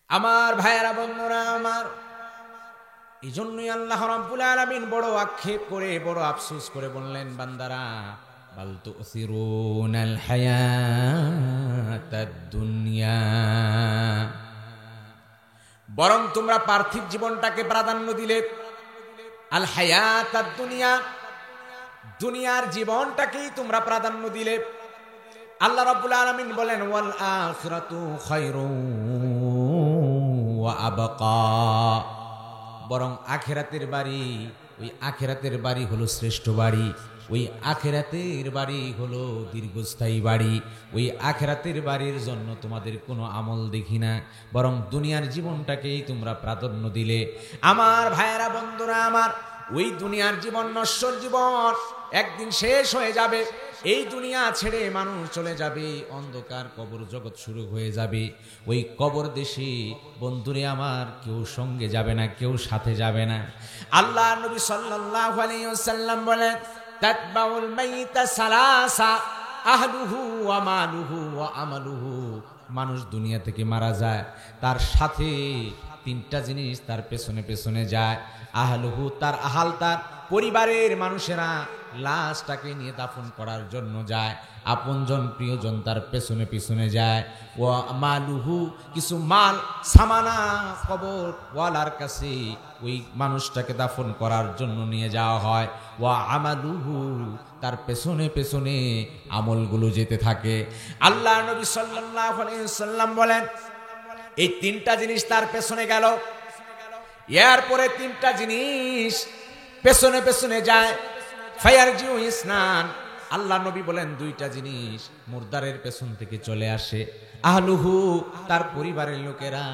আমার ভাইয়েরা বন্ধুরা আমার, এই জন্যই আল্লাহ রাব্বুল আলামিন বড় আক্ষেপ করে বড় আফসোস করে বললেন, বান্দারা বাল তুসিরুনাল হায়াতাদ দুনিয়া, বরং তোমরা পার্থিব জীবনটাকে প্রাধান্য দিলে। আল হায়াতাদ দুনিয়া, দুনিয়ার জীবনটাকেই তোমরা প্রাধান্য দিলে। আল্লাহ রাব্বুল আলামিন বলেন ওয়াল আখিরাতু খায়রুন ওয়া আবকা, বরং আখিরাতের বাড়ি, ওই আখিরাতের বাড়ি হলো শ্রেষ্ঠ বাড়ি, ওই আখিরাতের বাড়ি হলো দীর্ঘস্থায়ী বাড়ি। ওই আখিরাতের বাড়ির জন্য তোমাদের কোনো আমল দেখি না, বরং দুনিয়ার জীবনটাকেই তোমরা প্রাধান্য দিলে। আমার ভাইয়েরা বন্ধুরা আমার, ওই দুনিয়ার জীবন নশ্বর জীবন, একদিন শেষ হয়ে যাবে। এই দুনিয়া ছেড়ে মানুষ চলে যাবে, অন্ধকার কবর জগৎ শুরু হয়ে যাবে। ওই কবর দেশে বন্ধুরে আমার কেউ সঙ্গে যাবে না, কেউ সাথে যাবে না। আল্লাহ নবী সাল্লাল্লাহু আলাইহি ওয়াসাল্লাম বলেন, তাতবাউল মাইতা সালাসা আহলুহু ওয়া মালুহু ওয়া আমালুহু, মানুষ দুনিয়া থেকে মারা যায়, তার সাথে তিনটা জিনিস তার পেছনে পেছনে যায়। আহলুহু, তার আহাল, তার পরিবারের মানুষেরা লাশটাকে নিয়ে দাফন করার জন্য যায়, আপনজন প্রিয়জন তার পেছনে পিছনে যায়। ওয়া মালুহু, কিছু মাল সামানা কবর ওয়ালার কাছে ওই মানুষটাকে দাফন করার জন্য নিয়ে যাওয়া হয়। ওয়া আমালুহু, তার পেছনে পেছনে আমলগুলো যেতে থাকে। আল্লাহ নবী সাল্লাল্লাহু আলাইহি ওয়াসাল্লাম বলেন, এই তিনটা জিনিস তার পেছনে গেল, এরপরে তিনটা জিনিস পেছনে পেছনে যায়। ফায়ারজিউ ইসনান, আল্লাহ নবী বলেন দুইটা জিনিস মুর্দারের পেছন থেকে চলে আসে। আহলুহু, তার পরিবারের লোকেরা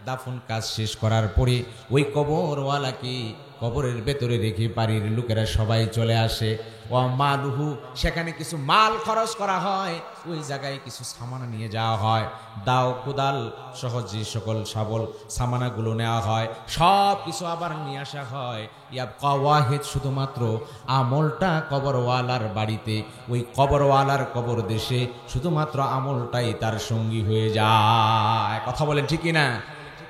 দাফন কাজ শেষ করার পরে ওই কবরওয়ালাকে কবরের ভেতরে রেখে বাড়ির লোকেরা সবাই চলে আসে। ওয়া মালুহু, সেখানে কিছু মাল খরচ করা হয়, ওই জায়গায় কিছু সামানা নিয়ে যাওয়া হয়, দাও কোদাল সহ যে সকল শাবল সামানাগুলো নেওয়া হয়, সব কিছু আবার নিয়ে আসা হয়। ইয়াবকা ওয়াহিদ, শুধুমাত্র আমলটা কবরওয়ালার বাড়িতে, ওই কবরওয়ালার কবর দেশে শুধুমাত্র আমলটাই তার সঙ্গী হয়ে যায়। কথা বলেন ঠিক না?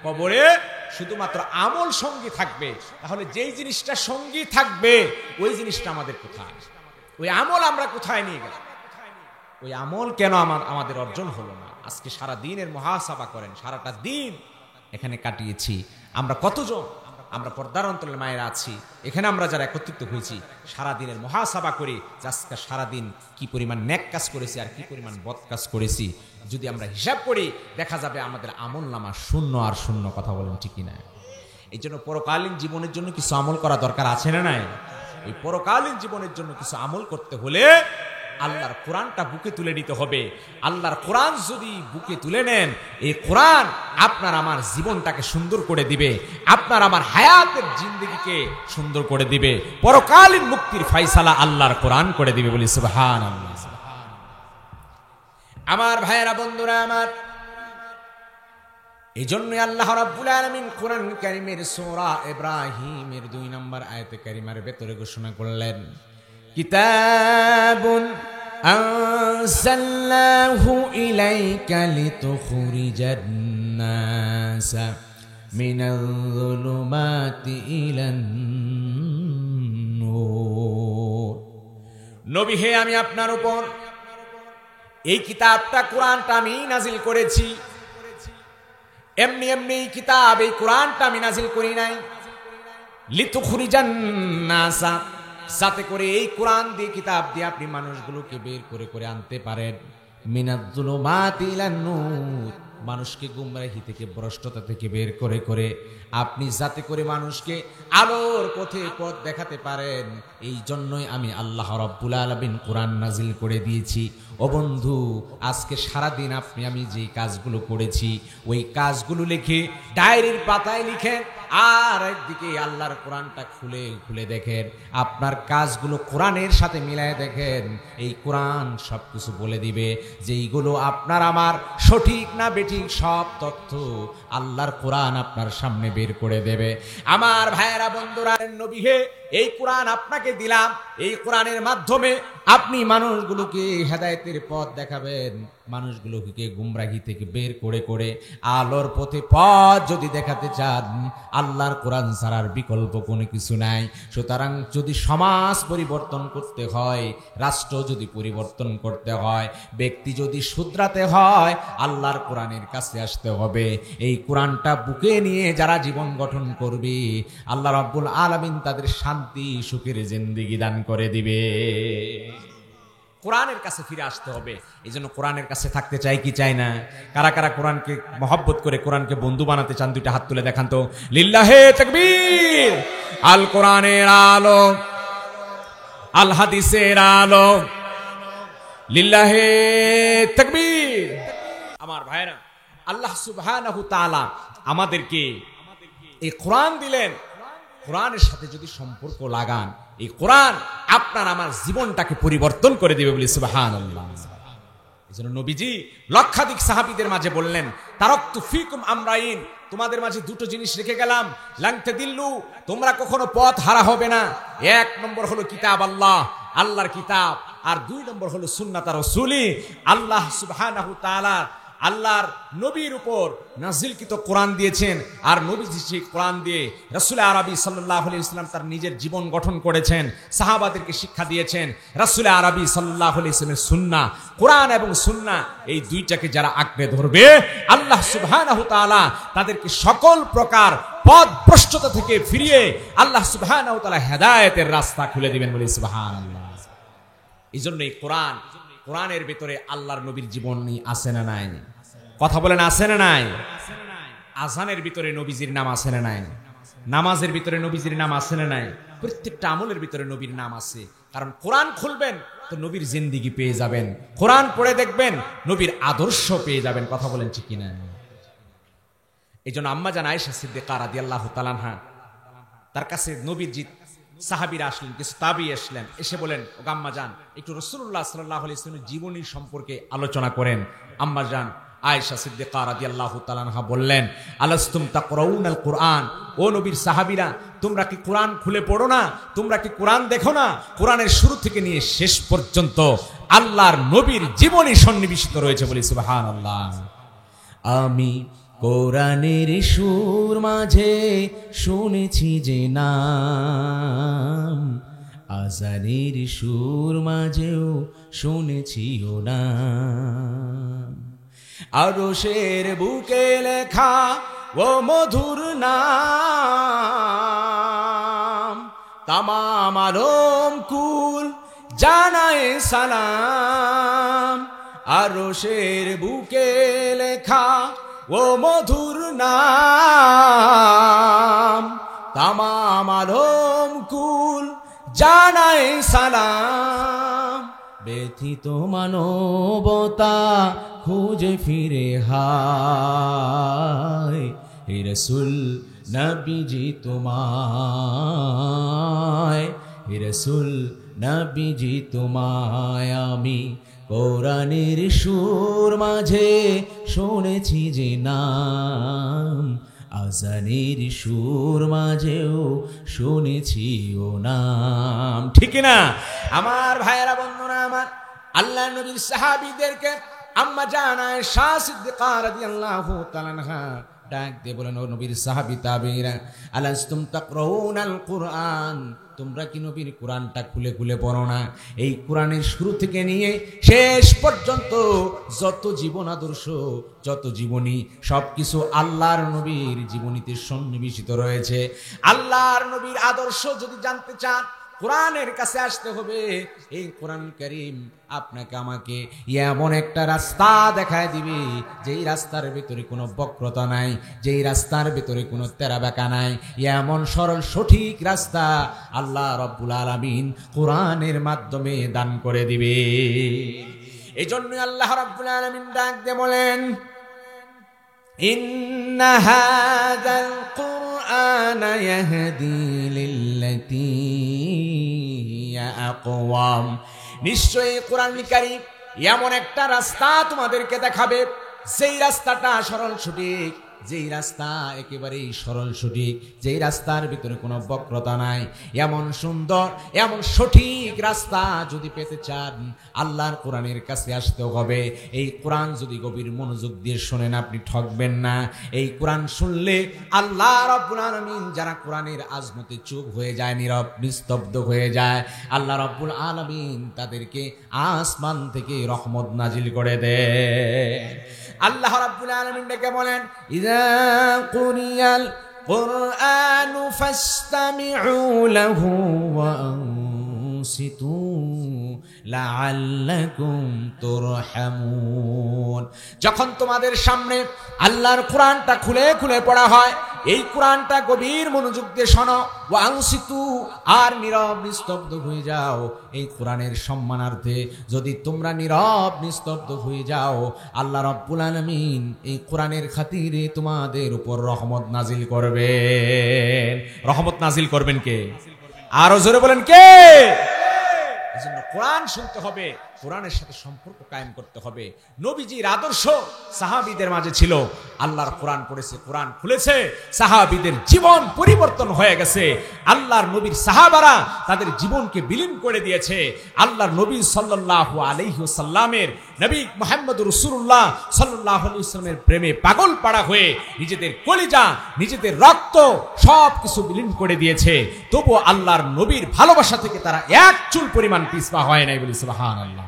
কবরে শুধুমাত্র আমল সঙ্গী থাকবে। তাহলে যেই জিনিসটা সঙ্গী থাকবে ওই জিনিসটা আমাদের কোথায়? ওই আমল আমরা কোথায় নিয়ে গেলাম? ওই আমল কেন আমাদের অর্জন হলো না? আজকে সারা দিনের মুহাসাবা করেন, সারাটা দিন এখানে কাটিয়েছি আমরা কতজন, আমরা পর্দার অন্তরের মায়েরা আছি এখানে, আমরা যারা একত্রিত হয়েছি সারা দিনের মুহাসাবা করি যে আজকে সারাদিন কি পরিমাণ নেক কাজ করেছি আর কি পরিমাণ বদ কাজ করেছি। যদি আমরা হিসাব করি দেখা যাবে আমাদের আমল নামা শূন্য আর শূন্য। কথা বলেন ঠিক না? এই জন্য পরকালীন জীবনের জন্য কিছু আমল করা দরকার আছে না নাই? এই পরকালীন জীবনের জন্য কিছু আমল করতে হলে আল্লাহর কোরআনটা বুকে তুলে নিতে হবে। আল্লাহর কোরআন যদি বুকে তুলে নেন, এই কোরআন আপনার আমার জীবনটাকে সুন্দর করে দিবে, আপনার আমার হায়াতের জিন্দেগিকে সুন্দর করে দিবে। পরকালীন মুক্তির ফয়সালা আল্লাহর কোরআন করে দিবে, বলি সুবহানাল্লাহ। আমার ভাইয়েরা বন্ধুরা আমার, এই জন্যই আল্লাহ রাব্বুল আলামিন কোরআন কারীমের সূরা ইব্রাহিমের 2 নম্বর আয়াতে কারিমার ভেতরে ঘোষণা করলেন, কিতাবুন আনসালনাহু ইলাইকা লিতুখরিজান নাসা মিনাল যুলুমাতি ইলান নূর। নবী হে, আমি আপনার উপর এই কিতাবটা কোরআনটা আমি নাজিল করেছি। এমনি এমনি কিতাব, এই কোরআনটা আমি নাজিল করি নাই। লিতুখরিজান নাসা, যাতে করে এই কোরআন দিয়ে, কিতাব দিয়ে আপনি মানুষগুলোকে বের করে করে আনতে পারেন মিনাজ যুলুমাতি ইলান নূর, মানুষকে গুমরাহি থেকে, ভ্রষ্টতা থেকে বের করে করে আপনি যাতে করে মানুষকে আলোর পথে পথ দেখাতে পারেন। এই জন্যই আমি আল্লাহ রাব্বুল আলামিন কোরআন নাজিল করে দিয়েছি। ও বন্ধু, আজকে সারাদিন আমি যে কাজগুলো করেছি ওই কাজগুলো লিখে ডায়েরির পাতায় লিখেন, আর একদিকে আল্লাহর কোরআনটা খুলে খুলে দেখেন, আপনার কাজগুলো কোরআনের সাথে মিলায় দেখেন। এই কোরআন সবকিছু বলে দিবে যে এইগুলো আপনার আমার সঠিক না বেঠিক, সব তথ্য আল্লাহর কোরআন আপনার সামনে বের করে দেবে। আমার ভাইয়েরা বন্ধুরা, নবী হে এই কোরআন আপনাকে দিলাম, এই কোরআনের মাধ্যমে আপনি মানুষগুলোকে হেদায়েতের পথ দেখাবেন, মানুষগুলোকে গুমরাহি থেকে বের করে করে আলোর পথে পথ যদি দেখাতে চান, আল্লাহর কোরআন ছাড়ার বিকল্প কোনো কিছু নাই। সুতরাং যদি সমাজ পরিবর্তন করতে হয়, রাষ্ট্র যদি পরিবর্তন করতে হয়, ব্যক্তি যদি শুধরাতে হয়, আল্লাহর কোরআনের কাছে আসতে হবে। এই কোরআনটা বুকে নিয়ে যারা জীবন গঠন করবে, আল্লাহ রাব্বুল আলামিন তাদের শান্তি সুখের জিন্দেগি দান করে দিবে। কোরআনের কাছে ফিরে আসতে হবে। এই জন্য কোরআনের কাছে থাকতে চাই কি চাই না? কারা কারা কোরআনকে মহব্বত করে কোরআনকে বন্ধু বানাতে চান, দুইটা হাত তুলে দেখান তো। লিল্লাহে তাকবীর। আল কোরআনের আলো, আল হাদিসের আলো, লিল্লাহে তাকবীর। আমার ভাইরা, আল্লাহ সুবহানাহু তাআলা আমাদেরকে এই কোরআন দিলেন। কোরআনের সাথে যদি সম্পর্ক লাগান, এই কোরআন আপনার আমার জীবনটাকে পরিবর্তন করে দিবে বলি সুবহানাল্লাহ। এজন্য নবীজি লক্ষাধিক সাহাবীদের মাঝে বললেন, তারাকতু ফিকুম আমরাইন, তোমাদের মাঝে দুটো জিনিস রেখে গেলাম, লাংতে দিল্লু, তোমরা কখনো পথ হারা হবে না। এক নম্বর হলো কিতাব আল্লাহ, আল্লাহর কিতাব, আর দুই নম্বর হলো সুন্নাত রাসূলি। আল্লাহ সুবহানাহু তাআলা আল্লাহর নবীর উপর নাজিলকৃত কোরআন দিয়েছেন, আর নবীজি সেই কোরআন দিয়ে রাসূল আরবি সাল্লাল্লাহু আলাইহি ওয়াসাল্লাম তার নিজের জীবন গঠন করেছেন, সাহাবাদেরকে শিক্ষা দিয়েছেন। রাসূল আরবি সাল্লাল্লাহু আলাইহি ওয়াসাল্লামের সুন্নাহ, কোরআন এবং সুন্নাহ, এই দুইটাকে যারা আঁকড়ে ধরবে, আল্লাহ সুবহানাহু তাআলা তাদেরকে সকল প্রকার পথভ্রষ্টতা থেকে ফিরিয়ে আল্লাহ সুবহানাহু তাআলা হেদায়েতের রাস্তা খুলে দিবেন বলি সুবহানাল্লাহ। এই জন্য এই কোরআনের ভিতরে আল্লাহর নবীর জীবনী আছে না নাই? কথা বলেন, আছে না নাই? আযানের ভিতরে নবীজির নাম আছে না নাই? নামাজের ভিতরে নবীজির নাম আছে না নাই? প্রত্যেকটা আমলের ভিতরে নবীর নাম আছে। কারণ কোরআন খুলবেন তো নবীর জিন্দেগি পেয়ে যাবেন, কোরআন পড়ে দেখবেন নবীর আদর্শ পেয়ে যাবেন। কথা বলেন ঠিক কিনা? এই জন্য আম্মা জান আয়েশা সিদ্দিকা রাদিয়াল্লাহু তাআলা আনহা, তার কাছে নবীজি সাহাবীরা আসলেন, কিছু তাবী আসলেন, এসে বলেন, ও আম্মা জান, একটু রাসূলুল্লাহ সাল্লাল্লাহু আলাইহি ওয়াসাল্লামের জীবনী সম্পর্কে আলোচনা করেন। আম্মা জান আয়েশা সিদ্দিকা রাদিয়াল্লাহু তাআলা আনহা বললেন, আলাস্তুম তাকরাউনাল কুরআন, ও নবীর সাহাবীরা, তোমরা কি কোরআন খুলে পড়ো না? তোমরা কি কোরআন দেখো না? কোরআনের শুরু থেকে নিয়ে শেষ পর্যন্ত আল্লাহর নবীর জীবনী সন্নিবেশিত রয়েছে বলি সুবহানাল্লাহ। আমি কোরআনের সুর মাঝে শুনেছি যে নাম, আযানের সুর মাঝেও শুনেছি ও নাম, আরশের বুকে লেখা ও মধুর নাম, তামাম আলম কুল জানায় সালাম, আরশের বুকে লেখা ও মধুর নাম, তামাম আলম কুল জানায় সালাম, ব্যথিত মানবতা খুঁজে ফিরে হায়, হে রাসূল নবীজি তোমায়, হে রাসূল নবীজি তোমায় আমি কোরআনের সুর মাঝে শুনেছি যে নাম, আযানের সুর মাঝেও শুনেছি ও নাম। ঠিক না আমার ভাইয়েরা, বন্ধুরা আমার? আল্লাহ নবীর সাহাবীদেরকে আম্মা জান আয়েশা সিদ্দিকা রাদিয়াল্লাহু তাআলা আনহা ডাক দিয়ে বলেন, ও নবীর সাহাবী তাবেঈরা, আলাস্তুম তাকরাউনাল কুরআন, তোমরা কি নবীর কোরআনটা খুলে খুলে পড়ো না? এই কোরআনের শুরু থেকে নিয়ে শেষ পর্যন্ত যত জীবন আদর্শ, যত জীবনী, সবকিছু আল্লাহর নবীর জীবনীতে সন্নিবেশিত রয়েছে। আল্লাহর নবীর আদর্শ যদি জানতে চান, কোরআনের কাছে আসতে হবে। এই কোরআন কারীম আপনাকে আমাকে এমন একটা রাস্তা দেখায় দিবে, যেই রাস্তার ভিতরে কোনো বক্রতা নাই, যেই রাস্তার ভিতরে কোনো তেরা বেঁকা নাই, এমন সরল সঠিক রাস্তা আল্লাহ রাব্বুল আলামিন কোরআনের মাধ্যমে দান করে দিবে। এই জন্য আল্লাহ রাব্বুল আলামিন ডাক দিয়ে বলেন, ইন্না হাযাল কুরআনা ইয়াহদি লিল্লাতী হিয়া আকওয়াম, নিশ্চয়ই কোরআন কারীম এমন একটা রাস্তা তোমাদেরকে দেখাবে, সেই রাস্তাটা সরল সঠিক, যেই রাস্তা একেবারেই সরল সঠিক, যেই রাস্তার ভিতরে কোনো বক্রতা নাই, এমন সুন্দর এমন সঠিক রাস্তা যদি পেতে চান আল্লাহর কোরআনের কাছে আসতে হবে। এই কোরআন যদি গভীর মনোযোগ দিয়ে শোনেন আপনি ঠকবেন না। এই কোরআন শুনলে আল্লাহ রাব্বুল আলামিন যারা কোরআনের আজমতে চুপ হয়ে যায়, নীরব নিস্তব্ধ হয়ে যায়, আল্লাহ রাব্বুল আলামিন তাদেরকে আসমান থেকে রহমত নাজিল করে দেন। আল্লাহ রাব্বুল আলামিন ডেকে বলেন, ইযা কুরিয়াল কুরআনু ফাসতামিউ লাহু ওয়া আনসিতু লাআল্লাকুম তুরহামুন। যখন তোমাদের সামনে আল্লাহর কোরআনটা খুলে খুলে পড়া হয়, এই কোরআনটা গভীর মনোযোগ দিয়ে শোনো, ওয়া আনসিতু, আর নীরব নিস্তব্ধ হয়ে যাও। এই কোরআনের সম্মানার্থে যদি তোমরা নীরব নিস্তব্ধ হয়ে যাও, আল্লাহ রাব্বুল আলামিন এই কোরআনের খাতিরে তোমাদের উপর রহমত নাজিল করবেন। রহমত নাজিল করবেন কে? আরো জোরে বলেন কে? এজন্য কোরআন শুনতে হবে, কোরআনের সাথে সম্পর্ক কায়েম করতে হবে। নবীজির আদর্শ সাহাবীদের মাঝে ছিল, আল্লাহর কোরআন পড়েছে, কোরআন খুলেছে, সাহাবীদের জীবন পরিবর্তন হয়ে গেছে। আল্লাহর নবীর সাহাবারা তাদের জীবনকে বিলীন করে দিয়েছে। আল্লাহর নবী সাল্লাল্লাহু আলাইহি ওয়াসাল্লামের, নবী মুহাম্মদ রাসূলুল্লাহ সাল্লাল্লাহু আলাইহি ওয়াসাল্লামের প্রেমে পাগল পাড়া হয়ে নিজেদের কলিজা, নিজেদের রক্ত সব কিছু বিলীন করে দিয়েছে। তবু আল্লাহর নবীর ভালোবাসা থেকে তারা এক চুল পরিমাণ পিছপা হয় নাই বলি সুবহানাল্লাহ।